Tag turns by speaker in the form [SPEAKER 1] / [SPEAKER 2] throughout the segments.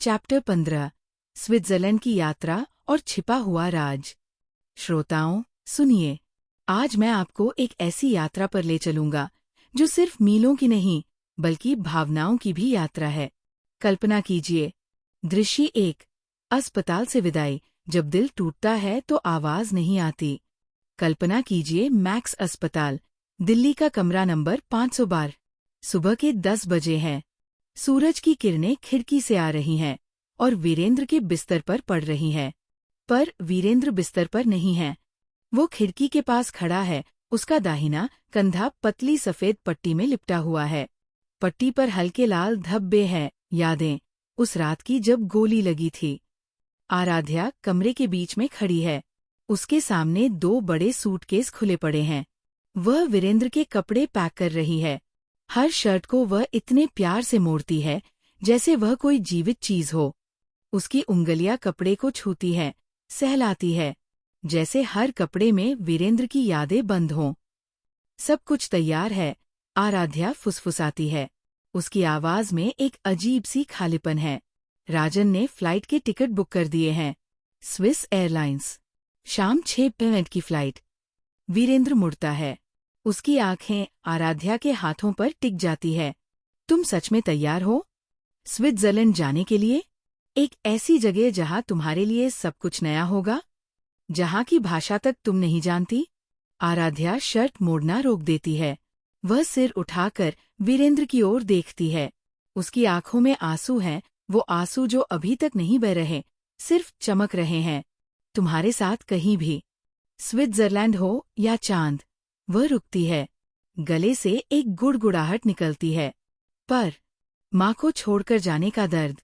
[SPEAKER 1] Chapter 15 Switzerland की यात्रा और छिपा हुआ राज। श्रोताओं, सुनिए, आज मैं आपको एक ऐसी यात्रा पर ले चलूंगा जो सिर्फ मीलों की नहीं बल्कि भावनाओं की भी यात्रा है। कल्पना कीजिए, दृश्य 1, अस्पताल से विदाई। जब दिल टूटता है तो आवाज नहीं आती। कल्पना कीजिए, मैक्स अस्पताल, दिल्ली का कमरा नंबर 512। सुबह के 10 बजे हैं। सूरज की किरणें खिड़की से आ रही हैं और वीरेंद्र के बिस्तर पर पड़ रही हैं। पर वीरेंद्र बिस्तर पर नहीं है। वो खिड़की के पास खड़ा है। उसका दाहिना कंधा पतली सफेद पट्टी में लिपटा हुआ है। पट्टी पर हल्के लाल धब्बे हैं, यादें उस रात की जब गोली लगी थी। आराध्या कमरे के बीच में खड़ी है। उसके सामने 2 बड़े सूटकेस खुले पड़े हैं। वह वीरेंद्र के कपड़े पैक कर रही है। हर शर्ट को वह इतने प्यार से मोड़ती है जैसे वह कोई जीवित चीज हो। उसकी उंगलियां कपड़े को छूती है, सहलाती है, जैसे हर कपड़े में वीरेंद्र की यादें बंद हों। सब कुछ तैयार है, आराध्या फुसफुसाती है। उसकी आवाज में एक अजीब सी खालीपन है। राजन ने फ्लाइट के टिकट बुक कर दिए हैं, स्विस एयरलाइंस, शाम 6 PM की फ्लाइट। वीरेंद्र मुड़ता है। उसकी आंखें आराध्या के हाथों पर टिक जाती है। तुम सच में तैयार हो? स्विट्जरलैंड जाने के लिए? एक ऐसी जगह जहां तुम्हारे लिए सब कुछ नया होगा, जहां की भाषा तक तुम नहीं जानती? आराध्या शर्ट मोड़ना रोक देती है। वह सिर उठाकर वीरेंद्र की ओर देखती है। उसकी आंखों में आंसू हैं, वो आंसू जो अभी तक नहीं बह रहे, सिर्फ चमक रहे हैं। तुम्हारे साथ कहीं भी, स्विट्जरलैंड हो या चांद। वह रुकती है। गले से एक गुड़गुड़ाहट निकलती है। पर माँ को छोड़कर जाने का दर्द,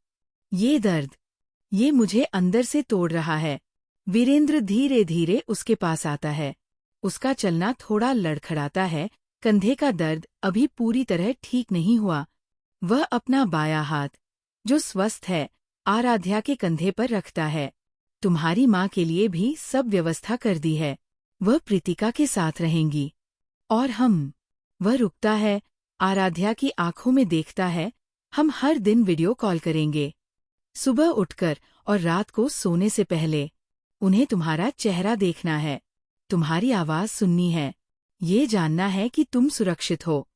[SPEAKER 1] ये मुझे अंदर से तोड़ रहा है। वीरेंद्र धीरे धीरे उसके पास आता है। उसका चलना थोड़ा लड़खड़ाता है। कंधे का दर्द अभी पूरी तरह ठीक नहीं हुआ। वह अपना बायां हाथ, जो स्वस्थ है, आराध्या के कंधे पर रखता है। तुम्हारी माँ के लिए भी सब व्यवस्था कर दी है। वह प्रीतिका के साथ रहेंगी। और हम? वह रुकता है, आराध्या की आंखों में देखता है। हम हर दिन वीडियो कॉल करेंगे, सुबह उठकर और रात को सोने से पहले। उन्हें तुम्हारा चेहरा देखना है, तुम्हारी आवाज सुननी है, ये जानना है कि तुम सुरक्षित हो।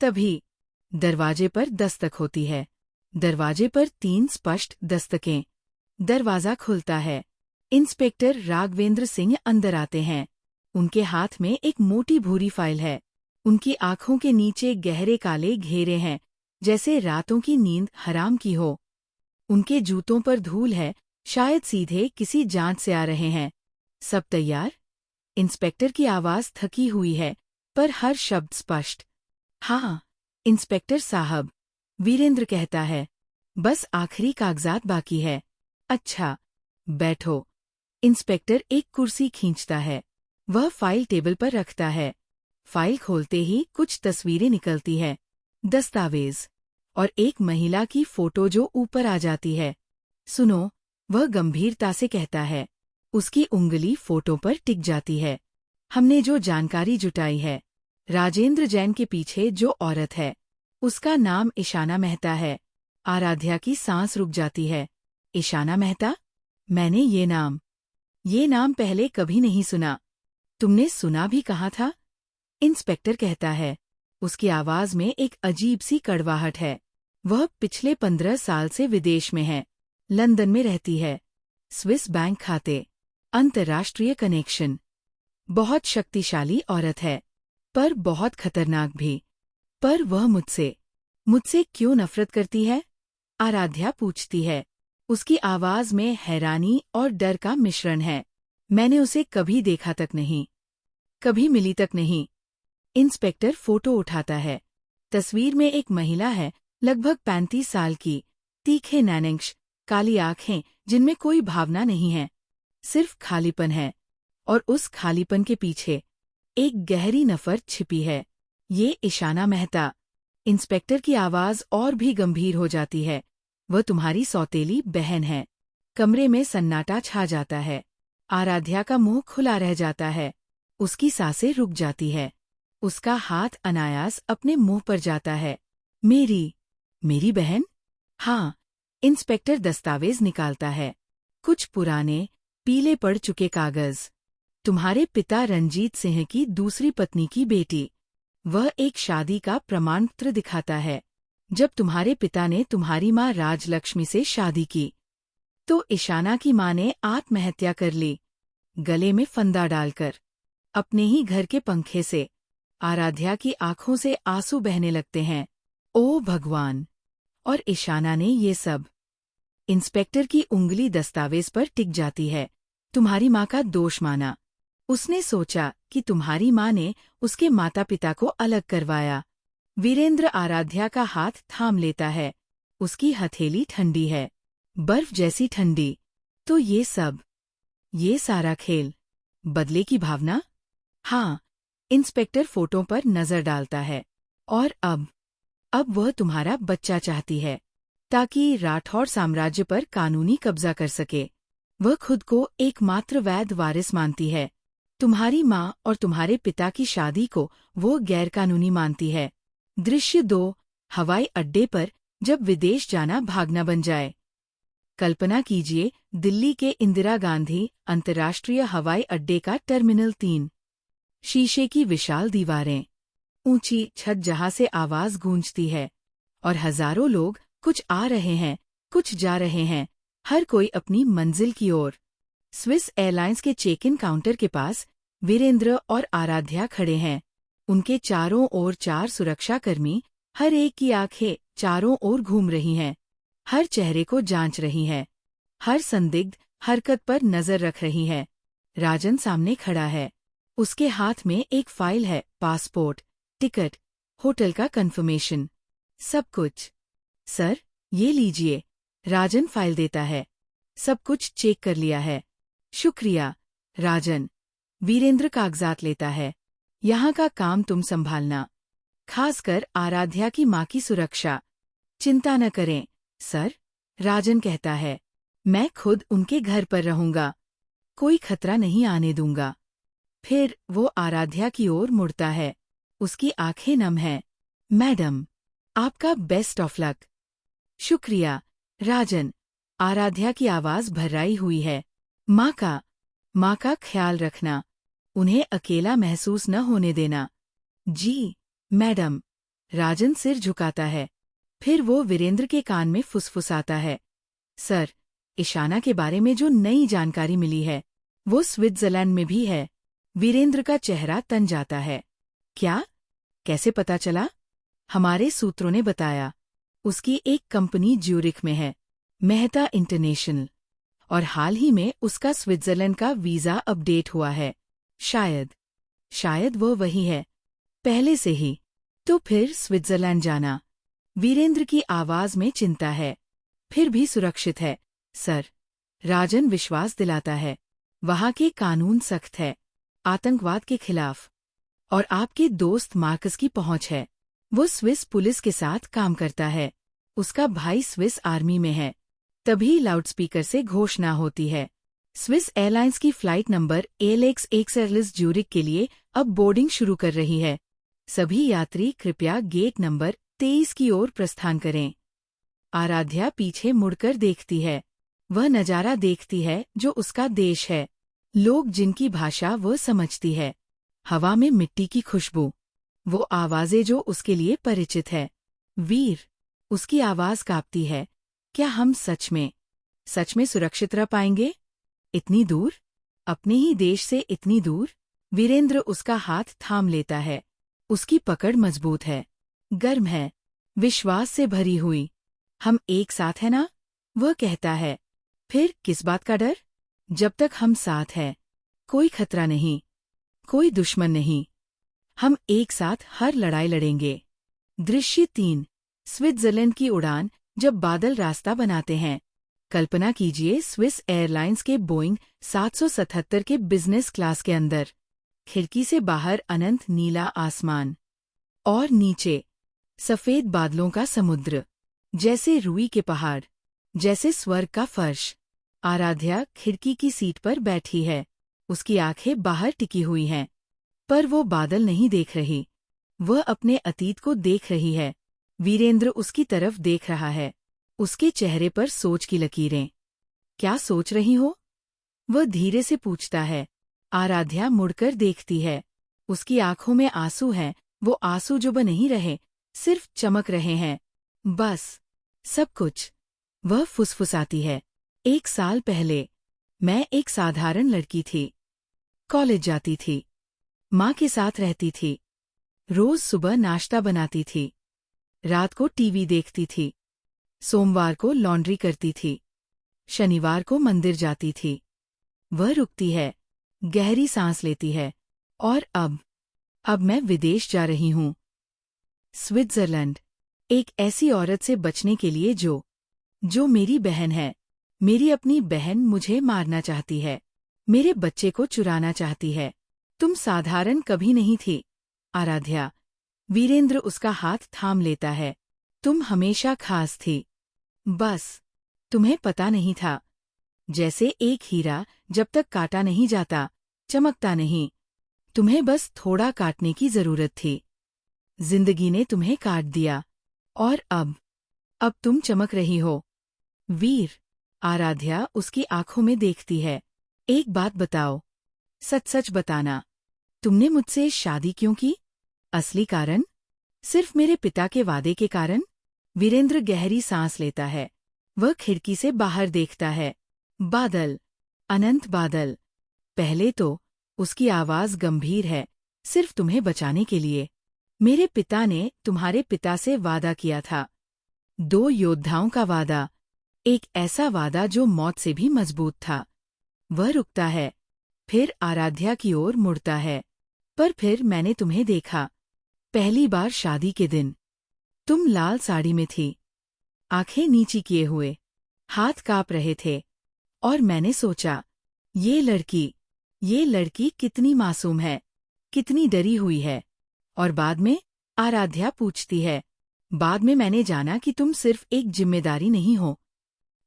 [SPEAKER 1] तभी दरवाजे पर दस्तक होती है। दरवाजे पर 3 स्पष्ट दस्तकें। दरवाजा खुलता है। इंस्पेक्टर राघवेंद्र सिंह अंदर आते हैं। उनके हाथ में एक मोटी भूरी फाइल है। उनकी आंखों के नीचे गहरे काले घेरे हैं, जैसे रातों की नींद हराम की हो। उनके जूतों पर धूल है, शायद सीधे किसी जांच से आ रहे हैं। सब तैयार? इंस्पेक्टर की आवाज थकी हुई है, पर हर शब्द स्पष्ट। हाँ, इंस्पेक्टर साहब, वीरेंद्र कहता है। बस आखिरी कागजात बाकी है। अच्छा, बैठो। इंस्पेक्टर एक कुर्सी खींचता है। वह फाइल टेबल पर रखता है। फाइल खोलते ही कुछ तस्वीरें निकलती है, दस्तावेज, और एक महिला की फोटो जो ऊपर आ जाती है। सुनो, वह गंभीरता से कहता है। उसकी उंगली फोटो पर टिक जाती है। हमने जो जानकारी जुटाई है, राजेंद्र जैन के पीछे जो औरत है, उसका नाम ईशाना मेहता है। आराध्या की सांस रुक जाती है। ईशाना मेहता? मैंने ये नाम पहले कभी नहीं सुना। तुमने सुना भी कहाँ था? इंस्पेक्टर कहता है। उसकी आवाज में एक अजीब सी कड़वाहट है। वह पिछले 15 साल से विदेश में है। लंदन में रहती है। स्विस बैंक खाते, अंतर्राष्ट्रीय कनेक्शन। बहुत शक्तिशाली औरत है, पर बहुत खतरनाक भी। पर वह मुझसे क्यों नफरत करती है? आराध्या पूछती है। उसकी आवाज में हैरानी और डर का मिश्रण है। मैंने उसे कभी देखा तक नहीं, कभी मिली तक नहीं। इंस्पेक्टर फोटो उठाता है। तस्वीर में एक महिला है, लगभग 35 साल की, तीखे नैनंक्ष, काली आंखें जिनमें कोई भावना नहीं है, सिर्फ खालीपन है। और उस खालीपन के पीछे एक गहरी नफरत छिपी है। ये ईशाना मेहता। इंस्पेक्टर की आवाज और भी गंभीर हो जाती है। वह तुम्हारी सौतेली बहन है। कमरे में सन्नाटा छा जाता है। आराध्या का मुंह खुला रह जाता है। उसकी सांसें रुक जाती है। उसका हाथ अनायास अपने मुंह पर जाता है। मेरी बहन? हाँ, इंस्पेक्टर दस्तावेज निकालता है। कुछ पुराने, पीले पड़ चुके कागज। तुम्हारे पिता रंजीत सिंह की दूसरी पत्नी की बेटी। वह एक शादी का प्रमाण पत्र दिखाता है। जब तुम्हारे पिता ने तुम्हारी माँ राजलक्ष्मी से शादी की, तो ईशाना की माँ ने आत्महत्या कर ली, गले में फंदा डालकर। अपने ही घर के पंखे से आराध्या की आंखों से आंसू बहने लगते हैं। ओ भगवान! और ईशाना ने ये सब। इंस्पेक्टर की उंगली दस्तावेज पर टिक जाती है। तुम्हारी माँ का दोष माना। उसने सोचा कि तुम्हारी माँ ने उसके माता पिता को अलग करवाया। वीरेंद्र आराध्या का हाथ थाम लेता है। उसकी हथेली ठंडी है, बर्फ जैसी ठंडी। तो ये सब, ये सारा खेल, बदले की भावना? हाँ। इंस्पेक्टर फोटो पर नजर डालता है। और अब वह तुम्हारा बच्चा चाहती है, ताकि राठौड़ साम्राज्य पर कानूनी कब्जा कर सके। वह खुद को एकमात्र वैध वारिस मानती है। तुम्हारी माँ और तुम्हारे पिता की शादी को वो गैरकानूनी मानती है। दृश्य 2, हवाई अड्डे पर जब विदेश जाना भागना बन जाए। कल्पना कीजिए, दिल्ली के इंदिरा गांधी अंतर्राष्ट्रीय हवाई अड्डे का टर्मिनल 3। शीशे की विशाल दीवारें, ऊंची छत जहां से आवाज गूंजती है, और हजारों लोग, कुछ आ रहे हैं, कुछ जा रहे हैं, हर कोई अपनी मंजिल की ओर। स्विस एयरलाइंस के चेक इन काउंटर के पास वीरेंद्र और आराध्या खड़े हैं। उनके चारों ओर 4 सुरक्षाकर्मी, हर एक की आंखें चारों ओर घूम रही हैं, हर चेहरे को जांच रही हैं, हर संदिग्ध हरकत पर नजर रख रही हैं। राजन सामने खड़ा है। उसके हाथ में एक फाइल है, पासपोर्ट, टिकट, होटल का कंफर्मेशन, सब कुछ। सर, ये लीजिए। राजन फाइल देता है। सब कुछ चेक कर लिया है। शुक्रिया, राजन। वीरेंद्र कागजात लेता है। यहाँ का काम तुम संभालना, खासकर आराध्या की माँ की सुरक्षा। चिंता न करें, सर, राजन कहता है। मैं खुद उनके घर पर रहूंगा, कोई खतरा नहीं आने दूंगा। फिर वो आराध्या की ओर मुड़ता है। उसकी आंखें नम हैं। मैडम, आपका बेस्ट ऑफ लक। शुक्रिया, राजन। आराध्या की आवाज भर्राई हुई है। माँ का ख्याल रखना, उन्हें अकेला महसूस न होने देना। जी, मैडम। राजन सिर झुकाता है। फिर वो वीरेंद्र के कान में फुसफुसाता है। सर, ईशाना के बारे में जो नई जानकारी मिली है, वो स्विट्जरलैंड में भी है। वीरेंद्र का चेहरा तन जाता है। क्या? कैसे पता चला? हमारे सूत्रों ने बताया। उसकी एक कंपनी ज्यूरिख में है, मेहता इंटरनेशनल, और हाल ही में उसका स्विट्जरलैंड का वीजा अपडेट हुआ है। शायद वो वही है, पहले से ही। तो फिर स्विट्जरलैंड जाना। वीरेंद्र की आवाज में चिंता है। फिर भी सुरक्षित है, सर। राजन विश्वास दिलाता है। वहाँ के कानून सख्त है, आतंकवाद के खिलाफ। और आपके दोस्त मार्कस की पहुंच है। वो स्विस पुलिस के साथ काम करता है। उसका भाई स्विस आर्मी में है। तभी लाउडस्पीकर से घोषणा होती है। स्विस एयरलाइंस की फ्लाइट नंबर ALX ज्यूरिख के लिए अब बोर्डिंग शुरू कर रही है। सभी यात्री कृपया गेट नंबर 23 की ओर प्रस्थान करें। आराध्या पीछे मुड़कर देखती है। वह नजारा देखती है जो उसका देश है, लोग जिनकी भाषा वह समझती है, हवा में मिट्टी की खुशबू, वो आवाजें जो उसके लिए परिचित है। वीर, उसकी आवाज कांपती है। क्या हम सच में सुरक्षित रह पाएंगे? इतनी दूर, अपने ही देश से इतनी दूर? वीरेंद्र उसका हाथ थाम लेता है। उसकी पकड़ मजबूत है, गर्म है, विश्वास से भरी हुई। हम एक साथ हैं ना? वह कहता है। फिर किस बात का डर? जब तक हम साथ हैं, कोई खतरा नहीं, कोई दुश्मन नहीं। हम एक साथ हर लड़ाई लड़ेंगे। दृश्य 3, स्विट्जरलैंड की उड़ान जब बादल रास्ता बनाते हैं। कल्पना कीजिए, स्विस एयरलाइंस के बोइंग 777 के बिजनेस क्लास के अंदर। खिड़की से बाहर अनंत नीला आसमान, और नीचे सफेद बादलों का समुद्र, जैसे रुई के पहाड़, जैसे स्वर्ग का फर्श। आराध्या खिड़की की सीट पर बैठी है। उसकी आंखें बाहर टिकी हुई हैं, पर वो बादल नहीं देख रही। वह अपने अतीत को देख रही है। वीरेंद्र उसकी तरफ देख रहा है। उसके चेहरे पर सोच की लकीरें। क्या सोच रही हो? वह धीरे से पूछता है। आराध्या मुड़कर देखती है। उसकी आंखों में आंसू हैं, वो आंसू जो बह नहीं रहे, सिर्फ चमक रहे हैं। बस, सब कुछ। वह फुसफुसाती है। 1 साल पहले मैं एक साधारण लड़की थी। कॉलेज जाती थी। माँ के साथ रहती थी। रोज सुबह नाश्ता बनाती थी। रात को टीवी देखती थी। सोमवार को लॉन्ड्री करती थी। शनिवार को मंदिर जाती थी। वह रुकती है, गहरी सांस लेती है। और अब मैं विदेश जा रही हूँ। स्विट्जरलैंड। एक ऐसी औरत से बचने के लिए जो मेरी बहन है। मेरी अपनी बहन मुझे मारना चाहती है। मेरे बच्चे को चुराना चाहती है। तुम साधारण कभी नहीं थी, आराध्या। वीरेंद्र उसका हाथ थाम लेता है। तुम हमेशा खास थी। बस, तुम्हें पता नहीं था। जैसे एक हीरा जब तक काटा नहीं जाता, चमकता नहीं। तुम्हें बस थोड़ा काटने की जरूरत थी। जिंदगी ने तुम्हें काट दिया। और अब तुम चमक रही हो। वीर। आराध्या उसकी आंखों में देखती है। एक बात बताओ, सच सच बताना, तुमने मुझसे शादी क्यों की? असली कारण? सिर्फ मेरे पिता के वादे के कारण? वीरेंद्र गहरी सांस लेता है। वह खिड़की से बाहर देखता है। बादल, अनंत बादल। पहले तो उसकी आवाज गंभीर है। सिर्फ तुम्हें बचाने के लिए। मेरे पिता ने तुम्हारे पिता से वादा किया था। 2 योद्धाओं का वादा। एक ऐसा वादा जो मौत से भी मजबूत था। वह रुकता है, फिर आराध्या की ओर मुड़ता है। पर फिर मैंने तुम्हें देखा। पहली बार शादी के दिन। तुम लाल साड़ी में थी, आंखें नीची किए हुए, हाथ कांप रहे थे। और मैंने सोचा, ये लड़की कितनी मासूम है, कितनी डरी हुई है। और बाद में? आराध्या पूछती है। बाद में मैंने जाना कि तुम सिर्फ एक जिम्मेदारी नहीं हो।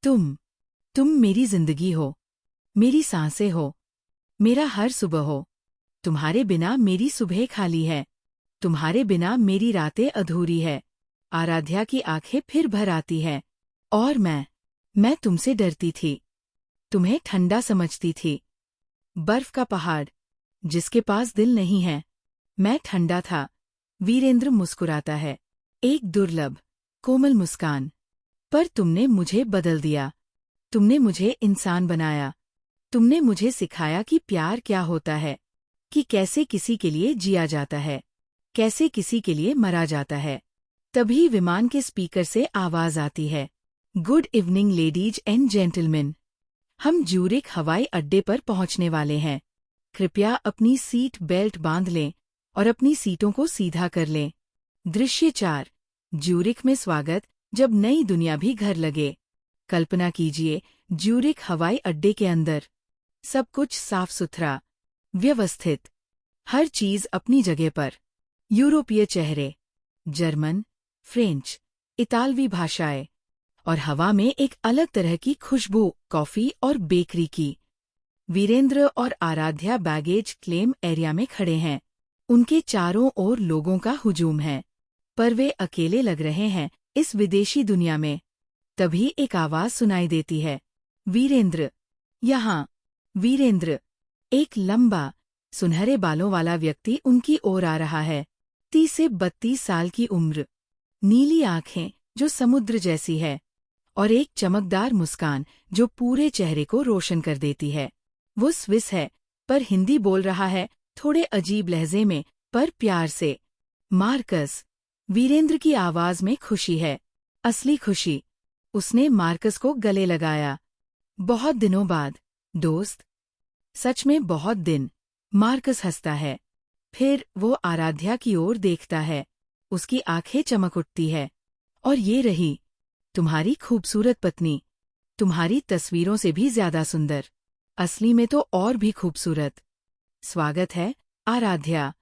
[SPEAKER 1] तुम मेरी जिंदगी हो, मेरी सांसें हो, मेरा हर सुबह हो। तुम्हारे बिना मेरी सुबह खाली है। तुम्हारे बिना मेरी रातें अधूरी है। आराध्या की आंखें फिर भर आती हैं। और मैं तुमसे डरती थी। तुम्हें ठंडा समझती थी। बर्फ का पहाड़, जिसके पास दिल नहीं है। मैं ठंडा था। वीरेंद्र मुस्कुराता है। एक दुर्लभ, कोमल मुस्कान। पर तुमने मुझे बदल दिया। तुमने मुझे इंसान बनाया। तुमने मुझे सिखाया कि प्यार क्या होता है, कि कैसे किसी के लिए जिया जाता है, कैसे किसी के लिए मरा जाता है। तभी विमान के स्पीकर से आवाज आती है। Good evening ladies and gentleman. हम ज्यूरिख हवाई अड्डे पर पहुंचने वाले हैं। कृपया अपनी सीट बेल्ट बांध लें और अपनी सीटों को सीधा कर लें। दृश्य 4। ज्यूरिख में स्वागत, जब नई दुनिया भी घर लगे। कल्पना कीजिए, ज्यूरिख हवाई अड्डे के अंदर। सब कुछ साफ सुथरा, व्यवस्थित, हर चीज अपनी जगह पर। यूरोपीय चेहरे, जर्मन, फ्रेंच, इतालवी भाषाएं। और हवा में एक अलग तरह की खुशबू कॉफी और बेकरी की। वीरेंद्र और आराध्या बैगेज क्लेम एरिया में खड़े हैं। उनके चारों ओर लोगों का हुजूम है, पर वे अकेले लग रहे हैं इस विदेशी दुनिया में। तभी एक आवाज सुनाई देती है। वीरेंद्र, यहाँ। वीरेंद्र। एक लंबा, सुनहरे बालों वाला व्यक्ति उनकी ओर आ रहा है। 30 से 32 साल की उम्र, नीली आंखें जो समुद्र जैसी है, और एक चमकदार मुस्कान जो पूरे चेहरे को रोशन कर देती है। वो स्विस है, पर हिंदी बोल रहा है, थोड़े अजीब लहजे में, पर प्यार से। मार्कस। वीरेंद्र की आवाज में खुशी है, असली खुशी। उसने मार्कस को गले लगाया। बहुत दिनों बाद, दोस्त। सच में बहुत दिन। मार्कस हंसता है। फिर वो आराध्या की ओर देखता है। उसकी आंखें चमक उठती है। और ये रही, तुम्हारी खूबसूरत पत्नी। तुम्हारी तस्वीरों से भी ज्यादा सुंदर। असली में तो और भी खूबसूरत। स्वागत है, आराध्या।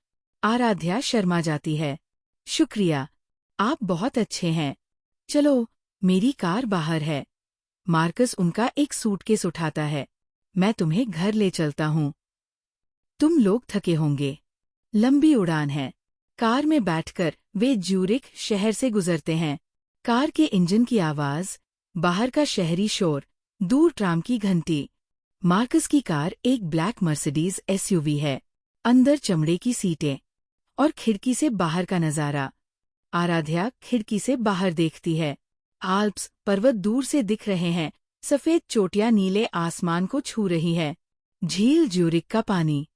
[SPEAKER 1] आराध्या शर्मा जाती है। शुक्रिया, आप बहुत अच्छे हैं। चलो, मेरी कार बाहर है। मार्कस उनका एक सूटकेस उठाता है। मैं तुम्हें घर ले चलता हूँ। तुम लोग थके होंगे। लंबी उड़ान है। कार में बैठकर वे ज्यूरिख शहर से गुजरते हैं। कार के इंजन की आवाज, बाहर का शहरी शोर, दूर ट्राम की घंटी। मार्कस की कार एक ब्लैक मर्सिडीज एसयूवी है। अंदर चमड़े की सीटें और खिड़की से बाहर का नजारा। आराध्या खिड़की से बाहर देखती है। आल्प्स पर्वत दूर से दिख रहे हैं, सफेद चोटियां नीले आसमान को छू रही है। झील ज्यूरिक का पानी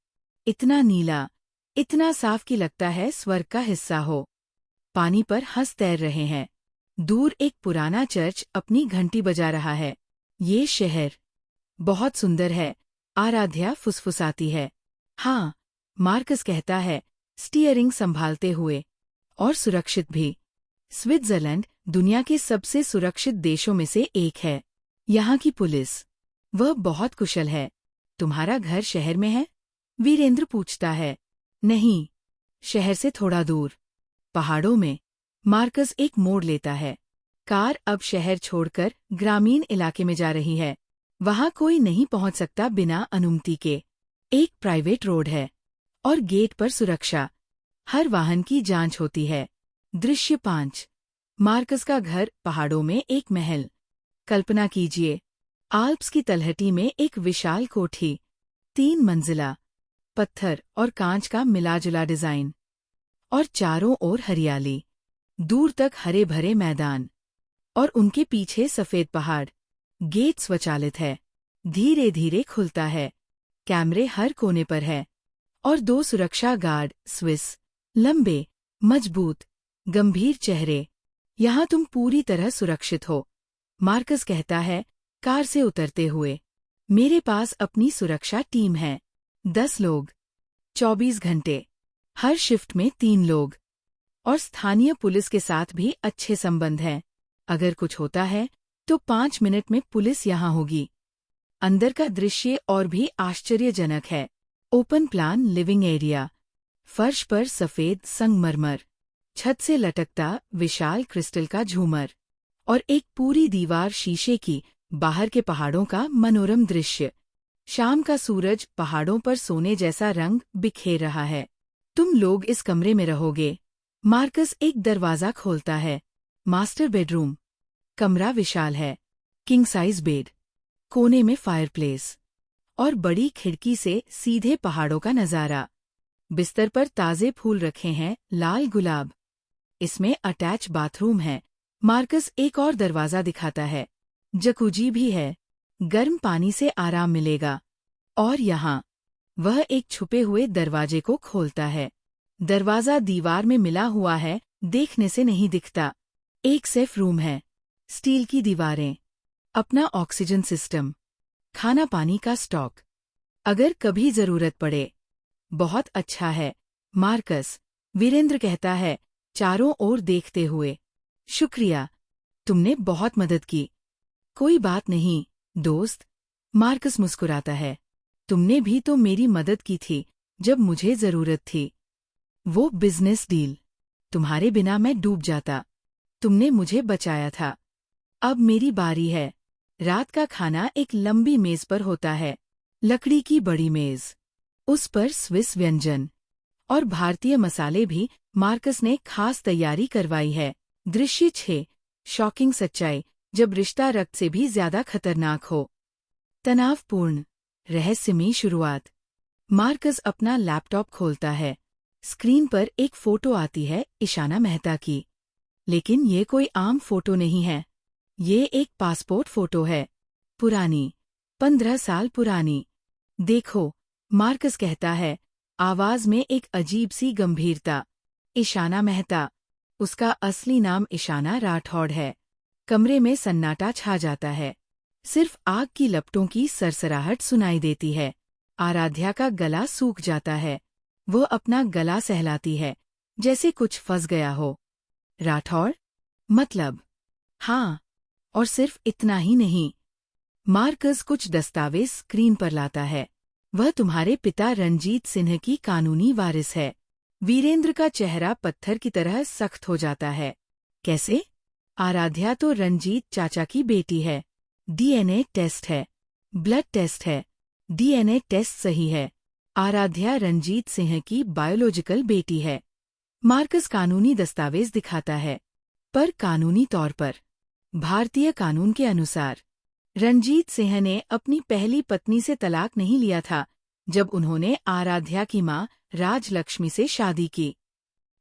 [SPEAKER 1] इतना नीला, इतना साफ कि लगता है स्वर्ग का हिस्सा हो। पानी पर हंस तैर रहे हैं। दूर एक पुराना चर्च अपनी घंटी बजा रहा है। ये शहर बहुत सुंदर है, आराध्या फुसफुसाती है। हाँ, मार्कस कहता है, स्टीयरिंग संभालते हुए। और सुरक्षित भी। स्विट्जरलैंड दुनिया के सबसे सुरक्षित देशों में से एक है। यहाँ की पुलिस, वह बहुत कुशल है। तुम्हारा घर शहर में है? वीरेंद्र पूछता है। नहीं, शहर से थोड़ा दूर, पहाड़ों में। मार्कस एक मोड़ लेता है। कार अब शहर छोड़कर ग्रामीण इलाके में जा रही है। वहां कोई नहीं पहुंच सकता बिना अनुमति के। एक प्राइवेट रोड है और गेट पर सुरक्षा। हर वाहन की जांच होती है। दृश्य 5। मार्कस का घर पहाड़ों में एक महल। कल्पना कीजिए, आल्प्स की तलहटी में एक विशाल कोठी, 3 मंजिला, पत्थर और कांच का मिलाजुला डिजाइन। और चारों ओर हरियाली, दूर तक हरे भरे मैदान। और उनके पीछे सफेद पहाड़। गेट स्वचालित है, धीरे धीरे खुलता है। कैमरे हर कोने पर है। और 2 सुरक्षा गार्ड, स्विस, लंबे, मजबूत, गंभीर चेहरे। यहाँ तुम पूरी तरह सुरक्षित हो, मार्कस कहता है, कार से उतरते हुए। मेरे पास अपनी सुरक्षा टीम है। 10 लोग, 24 घंटे, हर शिफ्ट में 3 लोग। और स्थानीय पुलिस के साथ भी अच्छे संबंध हैं। अगर कुछ होता है तो 5 मिनट में पुलिस यहाँ होगी। अंदर का दृश्य और भी आश्चर्यजनक है। Open plan living area. फर्श पर सफेद संगमरमर, छत से लटकता विशाल क्रिस्टल का झूमर। और एक पूरी दीवार शीशे की, बाहर के पहाड़ों का मनोरम दृश्य। शाम का सूरज पहाड़ों पर सोने जैसा रंग बिखेर रहा है। तुम लोग इस कमरे में रहोगे। मार्कस एक दरवाजा खोलता है। Master bedroom. कमरा विशाल है, किंग साइज बेड, कोने में फायरप्लेस और बड़ी खिड़की से सीधे पहाड़ों का नजारा। बिस्तर पर ताजे फूल रखे हैं, लाल गुलाब। इसमें अटैच बाथरूम है। मार्कस एक और दरवाजा दिखाता है। जकूजी भी है, गर्म पानी से आराम मिलेगा। और यहाँ, वह एक छुपे हुए दरवाजे को खोलता है। दरवाजा दीवार में मिला हुआ है, देखने से नहीं दिखता। एक सेफ रूम है, स्टील की दीवारें, अपना ऑक्सीजन सिस्टम, खाना पानी का स्टॉक, अगर कभी जरूरत पड़े। बहुत अच्छा है, मार्कस, वीरेंद्र कहता है, चारों ओर देखते हुए। शुक्रिया, तुमने बहुत मदद की। कोई बात नहीं, दोस्त, मार्कस मुस्कुराता है। तुमने भी तो मेरी मदद की थी जब मुझे जरूरत थी। वो बिजनेस डील, तुम्हारे बिना मैं डूब जाता। तुमने मुझे बचाया था। अब मेरी बारी है। रात का खाना एक लंबी मेज पर होता है, लकड़ी की बड़ी मेज। उस पर स्विस व्यंजन और भारतीय मसाले भी मार्कस ने खास तैयारी करवाई है। दृश्य 6। शॉकिंग सच्चाई, जब रिश्ता रक्त से भी ज्यादा खतरनाक हो। तनावपूर्ण, रहस्यमयी शुरुआत। मार्कस अपना लैपटॉप खोलता है। स्क्रीन पर एक फोटो आती है, ईशाना मेहता की। लेकिन ये कोई आम फोटो नहीं है। ये एक पासपोर्ट फोटो है, पुरानी, 15 साल पुरानी। देखो, मार्कस कहता है, आवाज में एक अजीब सी गंभीरता। ईशाना मेहता, उसका असली नाम ईशाना राठौड़ है। कमरे में सन्नाटा छा जाता है। सिर्फ आग की लपटों की सरसराहट सुनाई देती है। आराध्या का गला सूख जाता है। वो अपना गला सहलाती है, जैसे कुछ फंस गया हो। राठौड़? मतलब? हाँ, और सिर्फ इतना ही नहीं। मार्कस कुछ दस्तावेज स्क्रीन पर लाता है। वह तुम्हारे पिता रंजीत सिंह की कानूनी वारिस है। वीरेंद्र का चेहरा पत्थर की तरह सख्त हो जाता है। कैसे? आराध्या तो रंजीत चाचा की बेटी है। डीएनए टेस्ट है, ब्लड टेस्ट है, डीएनए टेस्ट सही है। आराध्या रंजीत सिंह की बायोलॉजिकल बेटी है। मार्कस कानूनी दस्तावेज दिखाता है, पर कानूनी तौर पर भारतीय कानून के अनुसार रंजीत सिंह ने अपनी पहली पत्नी से तलाक नहीं लिया था जब उन्होंने आराध्या की मां राजलक्ष्मी से शादी की।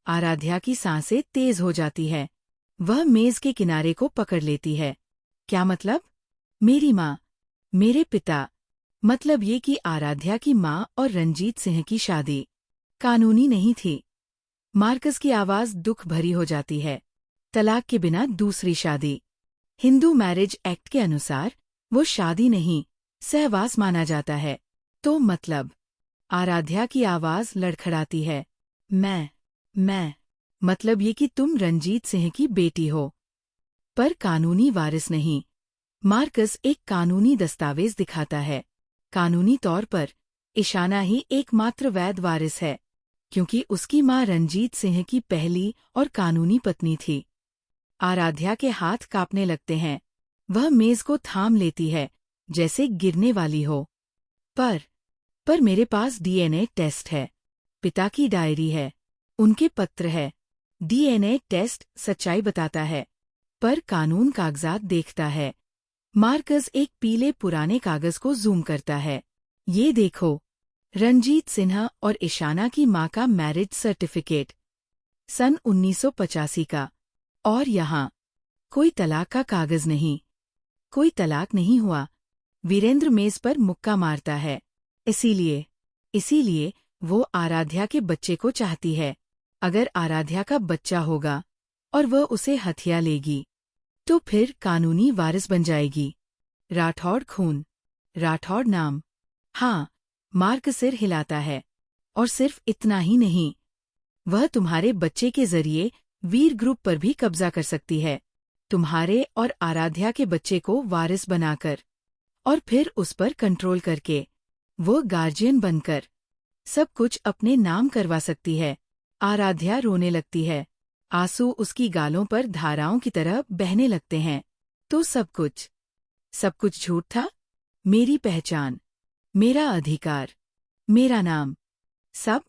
[SPEAKER 1] आराध्या की सांसें तेज हो जाती है। वह मेज के किनारे को पकड़ लेती है। क्या मतलब? मेरी मां, मेरे पिता। मतलब ये कि आराध्या की मां और रंजीत सिंह की शादी कानूनी नहीं थी। मार्कस की आवाज दुख भरी हो जाती है। तलाक के बिना दूसरी शादी हिंदू मैरिज एक्ट के अनुसार वो शादी नहीं, सहवास माना जाता है। तो मतलब? आराध्या की आवाज लड़खड़ाती है। मैं मतलब ये कि तुम रंजीत सिंह की बेटी हो, पर कानूनी वारिस नहीं। मार्कस एक कानूनी दस्तावेज दिखाता है। कानूनी तौर पर ईशाना ही एकमात्र वैध वारिस है, क्योंकि उसकी मां रंजीत सिंह की पहली और कानूनी पत्नी थी। आराध्या के हाथ कांपने लगते हैं। वह मेज को थाम लेती है, जैसे गिरने वाली हो। पर मेरे पास डीएनए टेस्ट है, पिता की डायरी है, उनके पत्र है। डीएनए टेस्ट सच्चाई बताता है, पर कानून कागजात देखता है। मार्कस एक पीले पुराने कागज को जूम करता है। ये देखो, रंजीत सिन्हा और ईशाना की मां का मैरिज सर्टिफिकेट, सन 1985 का। और यहाँ कोई तलाक का कागज नहीं। कोई तलाक नहीं हुआ। वीरेंद्र मेज पर मुक्का मारता है। इसीलिए वो आराध्या के बच्चे को चाहती है। अगर आराध्या का बच्चा होगा और वह उसे हथिया लेगी, तो फिर कानूनी वारिस बन जाएगी। राठौड़ खून, राठौड़ नाम। हाँ, मार्क सिर हिलाता है। और सिर्फ इतना ही नहीं, वह तुम्हारे बच्चे के जरिए वीर ग्रुप पर भी कब्जा कर सकती है, तुम्हारे और आराध्या के बच्चे को वारिस बनाकर, और फिर उस पर कंट्रोल करके, वो गार्जियन बनकर सब कुछ अपने नाम करवा सकती है। आराध्या रोने लगती है। आंसू उसकी गालों पर धाराओं की तरह बहने लगते हैं। तो सब कुछ झूठ था। मेरी पहचान, मेरा अधिकार, मेरा नाम, सब।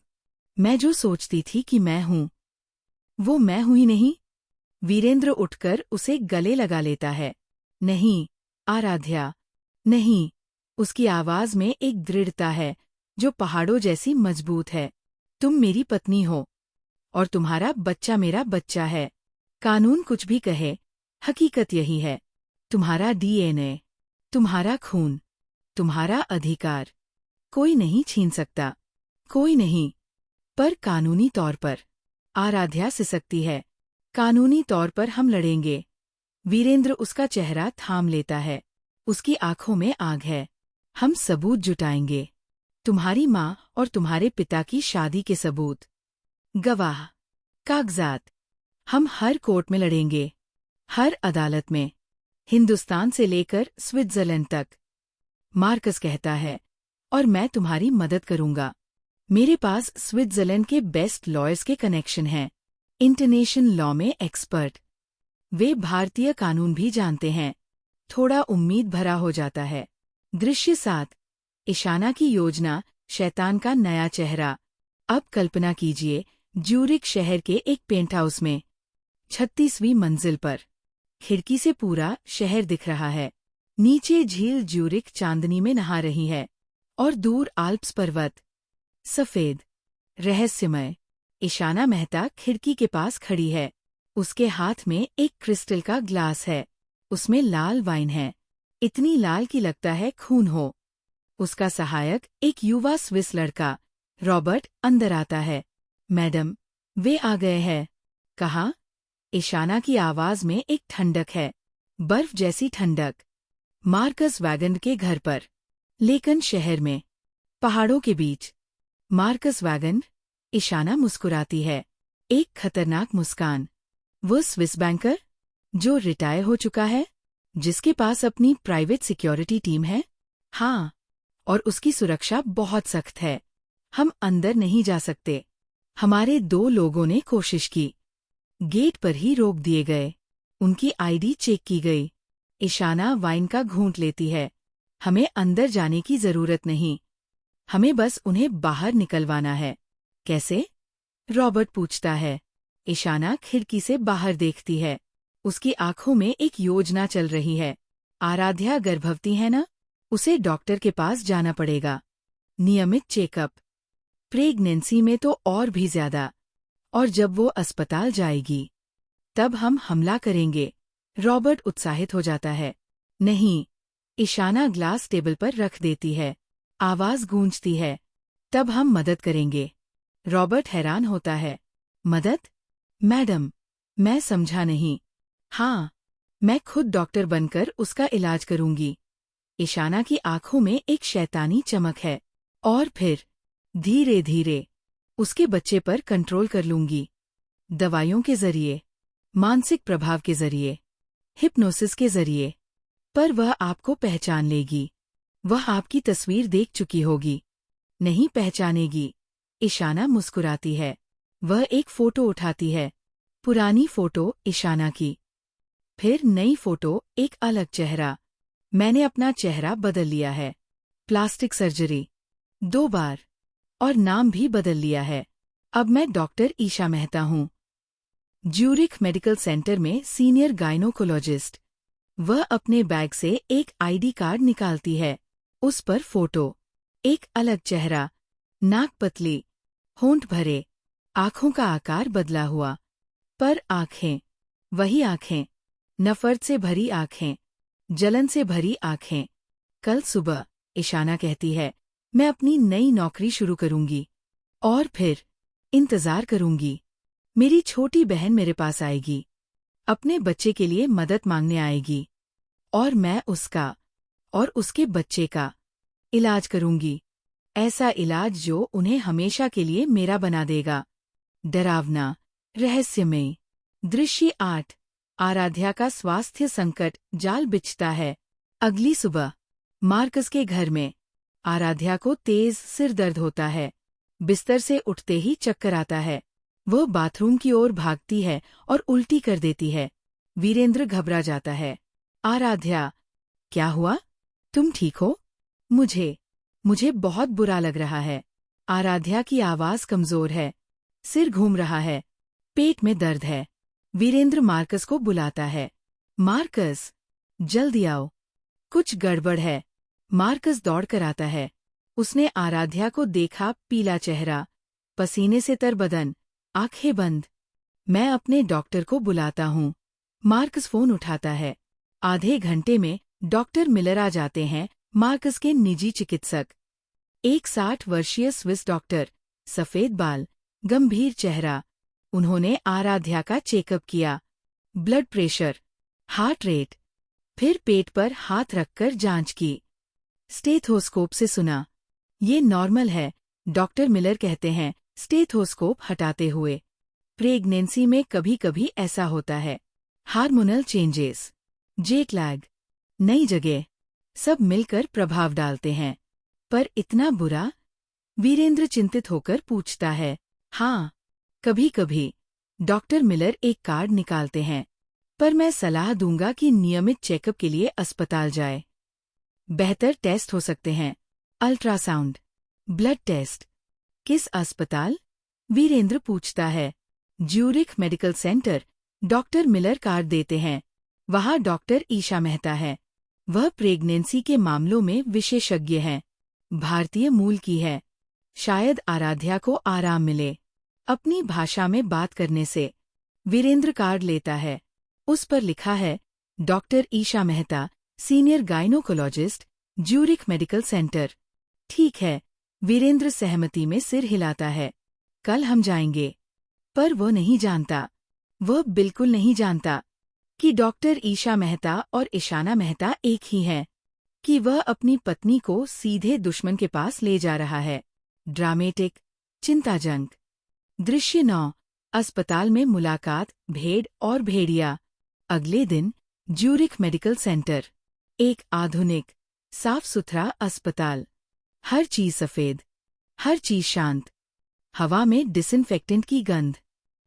[SPEAKER 1] मैं जो सोचती थी कि मैं हूं, वो मैं हूं ही नहीं। वीरेंद्र उठकर उसे गले लगा लेता है। नहीं, आराध्या, नहीं। उसकी आवाज में एक दृढ़ता है जो पहाड़ों जैसी मजबूत है। तुम मेरी पत्नी हो, और तुम्हारा बच्चा मेरा बच्चा है। कानून कुछ भी कहे, हकीकत यही है। तुम्हारा डीएनए, तुम्हारा खून, तुम्हारा अधिकार कोई नहीं छीन सकता। कोई नहीं। पर कानूनी तौर पर आराध्या सिसकती है। कानूनी तौर पर हम लड़ेंगे। वीरेंद्र उसका चेहरा थाम लेता है। उसकी आंखों में आग है। हम सबूत जुटाएंगे। तुम्हारी मां और तुम्हारे पिता की शादी के सबूत, गवाह, कागजात। हम हर कोर्ट में लड़ेंगे, हर अदालत में, हिंदुस्तान से लेकर स्विट्जरलैंड तक। मार्कस कहता है, और मैं तुम्हारी मदद करूंगा। मेरे पास स्विट्जरलैंड के बेस्ट लॉयर्स के कनेक्शन हैं, इंटरनेशनल लॉ में एक्सपर्ट। वे भारतीय कानून भी जानते हैं। थोड़ा उम्मीद भरा हो जाता है। दृश्य 7। ईशाना की योजना, शैतान का नया चेहरा। अब कल्पना कीजिए, ज्यूरिख शहर के एक पेंट हाउस में, 36वीं मंजिल पर। खिड़की से पूरा शहर दिख रहा है। नीचे झील ज्यूरिख चांदनी में नहा रही है, और दूर आल्प्स पर्वत, सफेद, रहस्यमय। ईशाना मेहता खिड़की के पास खड़ी है। उसके हाथ में एक क्रिस्टल का ग्लास है। उसमें लाल वाइन है, इतनी लाल कि लगता है खून हो। उसका सहायक, एक युवा स्विस लड़का, रॉबर्ट, अंदर आता है। मैडम, वे आ गए हैं, कहा। ईशाना की आवाज में एक ठंडक है, बर्फ जैसी ठंडक। मार्कस वैगन के घर पर, लेकिन शहर में, पहाड़ों के बीच। Marcus wagon. ईशाना मुस्कुराती है, एक खतरनाक मुस्कान। वो स्विस बैंकर, जो रिटायर हो चुका है, जिसके पास अपनी प्राइवेट सिक्योरिटी टीम है। हाँ, और उसकी सुरक्षा बहुत सख्त है। हम अंदर नहीं जा सकते। हमारे 2 लोगों ने कोशिश की, गेट पर ही रोक दिए गए। उनकी आईडी चेक की गई। ईशाना वाइन का घूंट लेती है। हमें अंदर जाने की जरूरत नहीं, हमें बस उन्हें बाहर निकलवाना है। कैसे? रॉबर्ट पूछता है। ईशाना खिड़की से बाहर देखती है। उसकी आंखों में एक योजना चल रही है। आराध्या गर्भवती है ना? उसे डॉक्टर के पास जाना पड़ेगा। नियमित चेकअप। प्रेगनेंसी में तो और भी ज्यादा। और जब वो अस्पताल जाएगी, तब हम हमला करेंगे। रॉबर्ट उत्साहित हो जाता है। नहीं। ईशाना ग्लास टेबल पर रख देती है। आवाज गूंजती है। तब हम मदद करेंगे। रॉबर्ट हैरान होता है। मदद? मैडम, मैं समझा नहीं। हाँ, मैं खुद डॉक्टर बनकर उसका इलाज करूंगी। ईशाना की आंखों में एक शैतानी चमक है। और फिर धीरे धीरे उसके बच्चे पर कंट्रोल कर लूंगी। दवाइयों के जरिए, मानसिक प्रभाव के जरिए, हिप्नोसिस के जरिए। पर वह आपको पहचान लेगी। वह आपकी तस्वीर देख चुकी होगी। नहीं पहचानेगी। ईशाना मुस्कुराती है। वह एक फोटो उठाती है। पुरानी फोटो ईशाना की। फिर नई फोटो, एक अलग चेहरा। मैंने अपना चेहरा बदल लिया है। प्लास्टिक सर्जरी 2 बार। और नाम भी बदल लिया है। अब मैं डॉक्टर ईशा मेहता हूँ। ज्यूरिख मेडिकल सेंटर में सीनियर गायनोकोलॉजिस्ट। वह अपने बैग से एक आईडी कार्ड निकालती है। उस पर फोटो। एक अलग चेहरा। नाक पतली, होंठ भरे, आंखों का आकार बदला हुआ। पर आंखें, वही आंखें। नफरत से भरी आंखें, जलन से भरी आंखें। कल सुबह, ईशाना कहती है, मैं अपनी नई नौकरी शुरू करूंगी। और फिर इंतजार करूंगी। मेरी छोटी बहन मेरे पास आएगी। अपने बच्चे के लिए मदद मांगने आएगी। और मैं उसका और उसके बच्चे का इलाज करूंगी। ऐसा इलाज जो उन्हें हमेशा के लिए मेरा बना देगा। डरावना, रहस्यमय। दृश्य 8। आराध्या का स्वास्थ्य संकट जाल बिछता है। अगली सुबह, मार्कस के घर में। आराध्या को तेज सिर दर्द होता है। बिस्तर से उठते ही चक्कर आता है। वह बाथरूम की ओर भागती है और उल्टी कर देती है। वीरेंद्र घबरा जाता है। आराध्या, क्या हुआ? तुम ठीक हो? मुझे बहुत बुरा लग रहा है। आराध्या की आवाज कमजोर है। सिर घूम रहा है। पेट में दर्द है। वीरेंद्र मार्कस को बुलाता है। मार्कस, जल्दी आओ। कुछ गड़बड़ है। मार्कस दौड़कर आता है। उसने आराध्या को देखा, पीला चेहरा, पसीने से तर बदन, आंखें बंद। मैं अपने डॉक्टर को बुलाता हूँ। मार्कस फोन उठाता है। आधे घंटे में डॉक्टर मिलर आ जाते हैं, मार्कस के निजी चिकित्सक। एक 60 वर्षीय स्विस डॉक्टर, सफेद बाल, गंभीर चेहरा। उन्होंने आराध्या का चेकअप किया। ब्लड प्रेशर, हार्ट रेट, फिर पेट पर हाथ रखकर जांच की। स्टेथोस्कोप से सुना। ये नॉर्मल है, डॉक्टर मिलर कहते हैं, स्टेथोस्कोप हटाते हुए। प्रेगनेंसी में कभी कभी ऐसा होता है। हार्मोनल चेंजेस, जेट लैग, नई जगह, सब मिलकर प्रभाव डालते हैं। पर इतना बुरा? वीरेंद्र चिंतित होकर पूछता है। हाँ, कभी कभी। डॉक्टर मिलर एक कार्ड निकालते हैं। पर मैं सलाह दूंगा कि नियमित चेकअप के लिए अस्पताल जाए। बेहतर टेस्ट हो सकते हैं। Ultrasound, blood test. किस अस्पताल? वीरेंद्र पूछता है। Zurich medical centre. Doctor Miller card देते हैं। वहाँ डॉक्टर ईशा मेहता है। वह प्रेगनेंसी के मामलों में विशेषज्ञ हैं। भारतीय मूल की है। शायद आराध्या को आराम मिले अपनी भाषा में बात करने से। वीरेंद्र कार्ड लेता है। उस पर लिखा है, doctor Isha Mehta, senior gynaecologist, Zurich medical centre. ठीक है। वीरेंद्र सहमति में सिर हिलाता है। कल हम जाएंगे। पर वो नहीं जानता, वह बिल्कुल नहीं जानता कि डॉक्टर ईशा मेहता और ईशाना मेहता एक ही हैं, कि वह अपनी पत्नी को सीधे दुश्मन के पास ले जा रहा है। ड्रामेटिक, चिंताजनक। दृश्य 9। अस्पताल में मुलाकात, भेड़ और भेड़िया। अगले दिन, ज्यूरिख मेडिकल सेंटर। एक आधुनिक, साफ सुथरा अस्पताल। हर चीज सफेद, हर चीज शांत। हवा में डिसइंफेक्टेंट की गंध।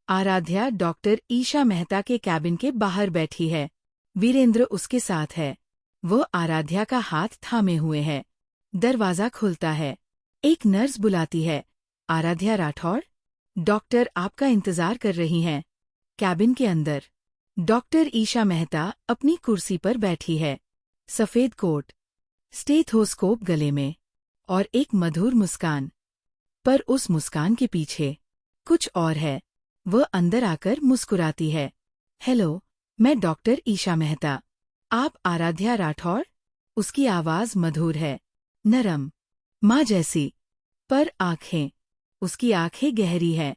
[SPEAKER 1] आराध्या डॉक्टर ईशा मेहता के कैबिन के बाहर बैठी है। वीरेंद्र उसके साथ है। वो आराध्या का हाथ थामे हुए है। दरवाजा खुलता है। एक नर्स बुलाती है। आराध्या राठौड़, डॉक्टर आपका इंतजार कर रही हैं। कैबिन के अंदर डॉक्टर ईशा मेहता अपनी कुर्सी पर बैठी है। सफेद कोट, स्टेथोस्कोप गले में और एक मधुर मुस्कान। पर उस मुस्कान के पीछे कुछ और है। वह अंदर आकर मुस्कुराती है। हेलो, मैं डॉक्टर ईशा मेहता। आप आराध्या राठौर? उसकी आवाज मधुर है, नरम, माँ जैसी। पर आंखें, उसकी आंखें गहरी है,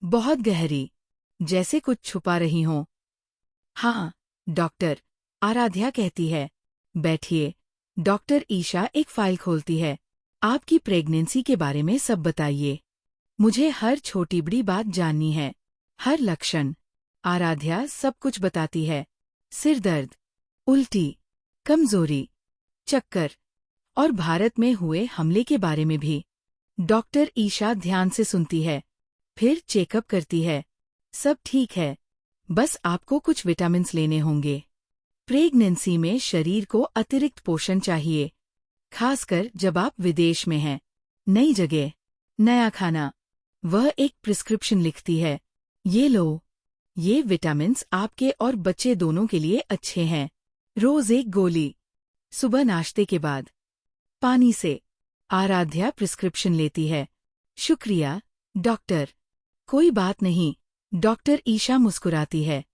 [SPEAKER 1] बहुत गहरी, जैसे कुछ छुपा रही हों। हाँ, डॉक्टर, आराध्या कहती है। बैठिए। डॉक्टर ईशा एक फाइल खोलती है। आपकी प्रेगनेंसी के बारे में सब बताइए। मुझे हर छोटी बड़ी बात जाननी है, हर लक्षण। आराध्या सब कुछ बताती है। सिर दर्द, उल्टी, कमजोरी, चक्कर और भारत में हुए हमले के बारे में भी। डॉक्टर ईशा ध्यान से सुनती है, फिर चेकअप करती है। सब ठीक है, बस आपको कुछ विटामिन्स लेने होंगे। प्रेगनेंसी में शरीर को अतिरिक्त पोषण चाहिए, खासकर जब आप विदेश में हैं। नई जगह, नया खाना। वह एक प्रिस्क्रिप्शन लिखती है। ये लो, ये विटामिन्स आपके और बच्चे दोनों के लिए अच्छे हैं। रोज एक गोली, सुबह नाश्ते के बाद, पानी से। आराध्या प्रिस्क्रिप्शन लेती है। शुक्रिया, डॉक्टर। कोई बात नहीं। डॉक्टर ईशा मुस्कुराती है।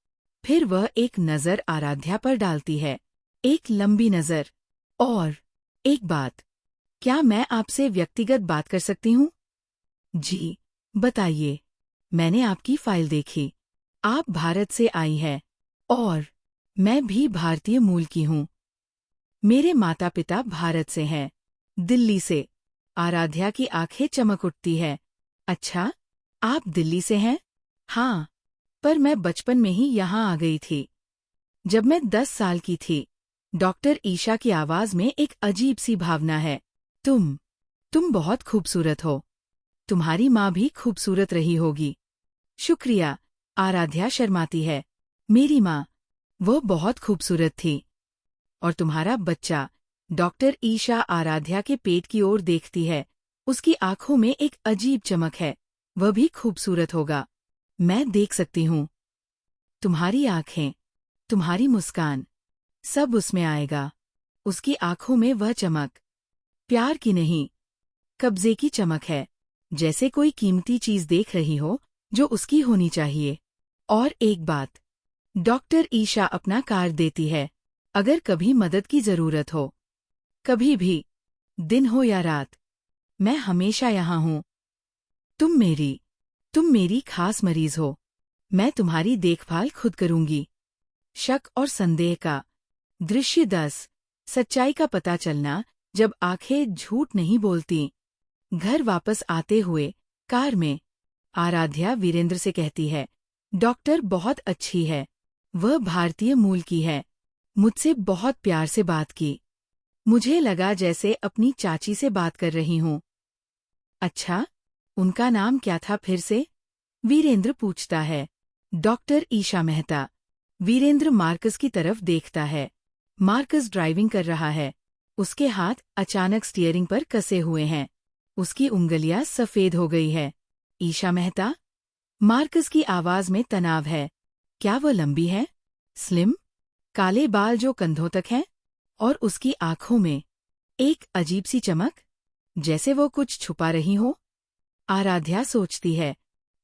[SPEAKER 1] फिर वह एक नज़र आराध्या पर डालती है, एक लंबी नज़र। और एक बात, क्या मैं आपसे व्यक्तिगत बात कर सकती हूँ? जी, बताइए। मैंने आपकी फाइल देखी। आप भारत से आई हैं और मैं भी भारतीय मूल की हूँ। मेरे माता पिता भारत से हैं, दिल्ली से। आराध्या की आंखें चमक उठती है। अच्छा, आप दिल्ली से हैं? हाँ, पर मैं बचपन में ही यहाँ आ गई थी, जब मैं 10 साल की थी। डॉक्टर ईशा की आवाज में एक अजीब सी भावना है। तुम बहुत खूबसूरत हो। तुम्हारी माँ भी खूबसूरत रही होगी। शुक्रिया, आराध्या शर्माती है। मेरी माँ, वो बहुत खूबसूरत थी। और तुम्हारा बच्चा? डॉक्टर ईशा आराध्या के पेट की ओर देखती है। उसकी आंखों में एक अजीब चमक है। वह भी खूबसूरत होगा। मैं देख सकती हूँ। तुम्हारी आंखें, तुम्हारी मुस्कान, सब उसमें आएगा। उसकी आंखों में वह चमक, प्यार की नहीं, कब्जे की चमक है। जैसे कोई कीमती चीज देख रही हो, जो उसकी होनी चाहिए। और एक बात, डॉक्टर ईशा अपना कार्ड देती है। अगर कभी मदद की जरूरत हो, कभी भी, दिन हो या रात, मैं हमेशा यहाँ हूँ। तुम मेरी खास मरीज हो। मैं तुम्हारी देखभाल खुद करूंगी। शक और संदेह का दृश्य 10। सच्चाई का पता चलना जब आंखें झूठ नहीं बोलती। घर वापस आते हुए कार में आराध्या वीरेंद्र से कहती है, डॉक्टर बहुत अच्छी है। वह भारतीय मूल की है। मुझसे बहुत प्यार से बात की। मुझे लगा जैसे अपनी चाची से बात कर रही हूँ। अच्छा, उनका नाम क्या था फिर से? वीरेंद्र पूछता है। डॉक्टर ईशा मेहता। वीरेंद्र मार्कस की तरफ देखता है। मार्कस ड्राइविंग कर रहा है। उसके हाथ अचानक स्टीयरिंग पर कसे हुए हैं। उसकी उंगलियां सफेद हो गई है। ईशा मेहता? मार्कस की आवाज में तनाव है। क्या वह लंबी है? स्लिम? काले बाल जो कंधों तक हैं? और उसकी आंखों में एक अजीब सी चमक, जैसे वो कुछ छुपा रही हो। आराध्या सोचती है,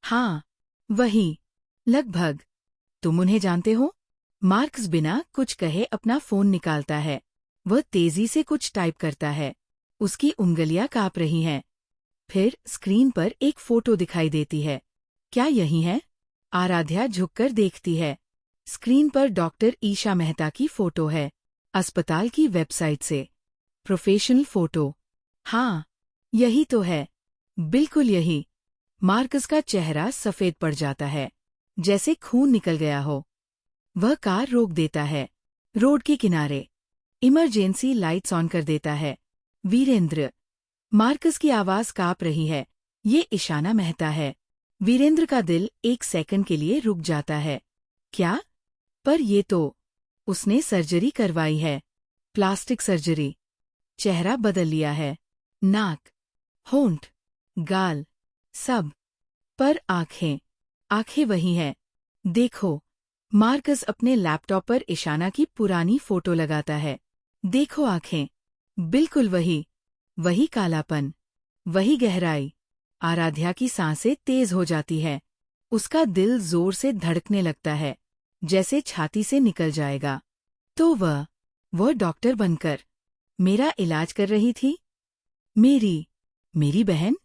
[SPEAKER 1] हाँ, वही, लगभग। तुम उन्हें जानते हो? मार्कस बिना कुछ कहे अपना फोन निकालता है। वह तेजी से कुछ टाइप करता है। उसकी उंगलियां कांप रही हैं। फिर स्क्रीन पर एक फोटो दिखाई देती है। क्या यही है? आराध्या झुककर देखती है। स्क्रीन पर डॉक्टर ईशा मेहता की फोटो है, अस्पताल की वेबसाइट से। Professional photo. हाँ, यही तो है, बिल्कुल यही। मार्कस का चेहरा सफेद पड़ जाता है, जैसे खून निकल गया हो। वह कार रोक देता है, रोड के किनारे। इमरजेंसी लाइट्स ऑन कर देता है। वीरेंद्र। मार्कस की आवाज कांप रही है। ये ईशाना मेहता है। वीरेंद्र का दिल एक सेकंड के लिए रुक जाता है। क्या? पर ये तो, उसने सर्जरी करवाई है। Plastic surgery. चेहरा बदल लिया है। नाक, होंठ, गाल, सब। पर आंखें, आंखें वही हैं। देखो, मार्कस अपने लैपटॉप पर ईशाना की पुरानी फोटो लगाता है। देखो आंखें, बिल्कुल वही, वही कालापन, वही गहराई। आराध्या की सांसें तेज हो जाती है। उसका दिल जोर से धड़कने लगता है, जैसे छाती से निकल जाएगा। तो वह डॉक्टर बनकर मेरा इलाज कर रही थी? मेरी बहन?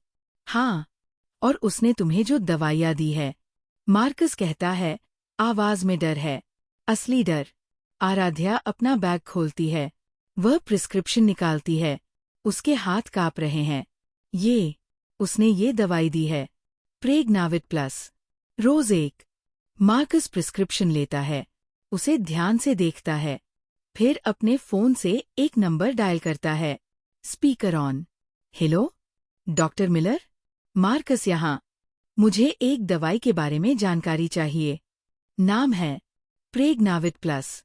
[SPEAKER 1] हाँ, और उसने तुम्हें जो दवाइयाँ दी है। मार्कस कहता है, आवाज में डर है, असली डर। आराध्या अपना बैग खोलती है। वह प्रिस्क्रिप्शन निकालती है। उसके हाथ कांप रहे हैं। उसने ये दवाई दी है, प्रेगनाविट प्लस, रोज 1। मार्कस प्रिस्क्रिप्शन लेता है, उसे ध्यान से देखता है, फिर अपने फोन से एक नंबर डायल करता है। Speaker on. Hello, doctor Miller? Marcus यहाँ। मुझे एक दवाई के बारे में जानकारी चाहिए। नाम है प्रेगनाविट प्लस।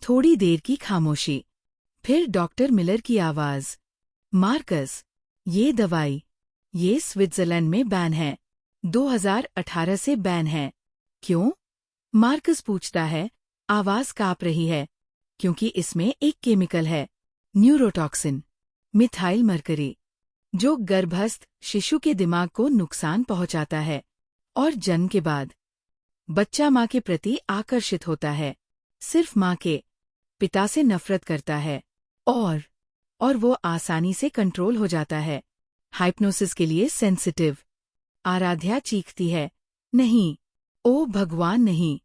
[SPEAKER 1] थोड़ी देर की खामोशी, फिर डॉक्टर मिलर की आवाज। मार्कस, ये दवाई, ये स्विट्जरलैंड में बैन है, 2018 से बैन है। क्यों? मार्कस पूछता है, आवाज कांप रही है। क्योंकि इसमें एक केमिकल है, न्यूरोटॉक्सिन, मिथाइल मरकरी, जो गर्भस्थ शिशु के दिमाग को नुकसान पहुंचाता है और जन्म के बाद बच्चा मां के प्रति आकर्षित होता है, सिर्फ मां के, पिता से नफरत करता है और वो आसानी से कंट्रोल हो जाता है, हाइप्नोसिस के लिए सेंसिटिव। आराध्या चीखती है, नहीं, ओ भगवान नहीं,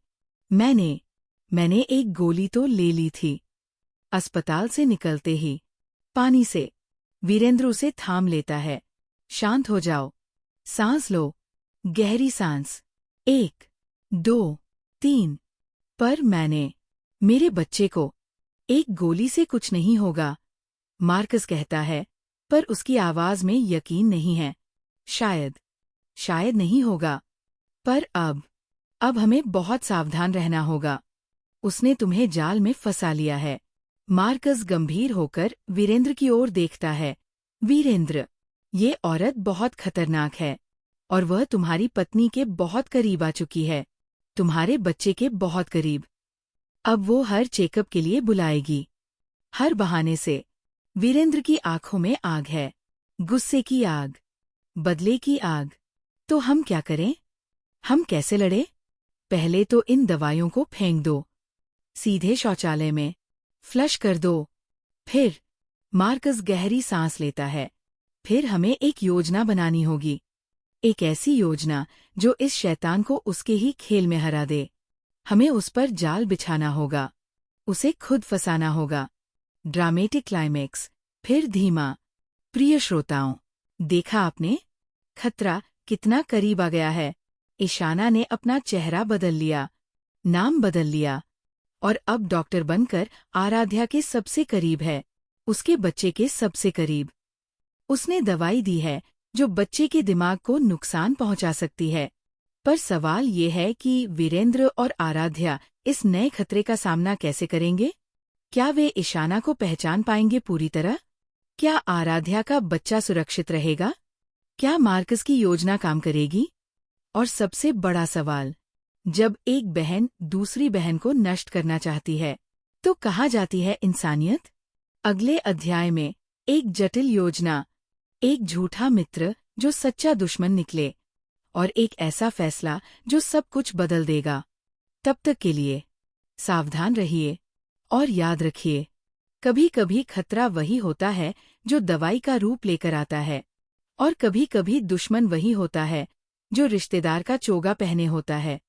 [SPEAKER 1] मैंने एक गोली तो ले ली थी। अस्पताल से निकलते ही पानी से वीरेंद्र उसे थाम लेता है। शांत हो जाओ, सांस लो, गहरी सांस, 1, 2, 3। पर मेरे बच्चे को, एक गोली से कुछ नहीं होगा, मार्कस कहता है, पर उसकी आवाज में यकीन नहीं है। शायद नहीं होगा, पर अब हमें बहुत सावधान रहना होगा। उसने तुम्हें जाल में फंसा लिया है। मार्कस गंभीर होकर वीरेंद्र की ओर देखता है। वीरेंद्र, ये औरत बहुत खतरनाक है, और वह तुम्हारी पत्नी के बहुत करीब आ चुकी है, तुम्हारे बच्चे के बहुत करीब। अब वो हर चेकअप के लिए बुलाएगी, हर बहाने से। वीरेंद्र की आंखों में आग है, गुस्से की आग, बदले की आग। तो हम क्या करें? हम कैसे लड़े? पहले तो इन दवाइयों को फेंक दो, सीधे शौचालय में फ्लश कर दो। फिर मार्कस गहरी सांस लेता है। फिर हमें एक योजना बनानी होगी, एक ऐसी योजना जो इस शैतान को उसके ही खेल में हरा दे। हमें उस पर जाल बिछाना होगा, उसे खुद फंसाना होगा। ड्रामेटिक क्लाइमेक्स, फिर धीमा। प्रिय श्रोताओं, देखा आपने? खतरा कितना करीब आ गया है। ईशाना ने अपना चेहरा बदल लिया, नाम बदल लिया, और अब डॉक्टर बनकर आराध्या के सबसे करीब है, उसके बच्चे के सबसे करीब। उसने दवाई दी है जो बच्चे के दिमाग को नुकसान पहुंचा सकती है। पर सवाल ये है कि वीरेंद्र और आराध्या इस नए खतरे का सामना कैसे करेंगे? क्या वे ईशाना को पहचान पाएंगे पूरी तरह? क्या आराध्या का बच्चा सुरक्षित रहेगा? क्या मार्कस की योजना काम करेगी? और सबसे बड़ा सवाल, जब एक बहन दूसरी बहन को नष्ट करना चाहती है, तो कहाँ जाती है इंसानियत? अगले अध्याय में एक जटिल योजना, एक झूठा मित्र जो सच्चा दुश्मन निकले, और एक ऐसा फैसला जो सब कुछ बदल देगा। तब तक के लिए सावधान रहिए और याद रखिए, कभी कभी खतरा वही होता है जो दवाई का रूप लेकर आता है, और कभी कभी दुश्मन वही होता है जो रिश्तेदार का चोगा पहने होता है।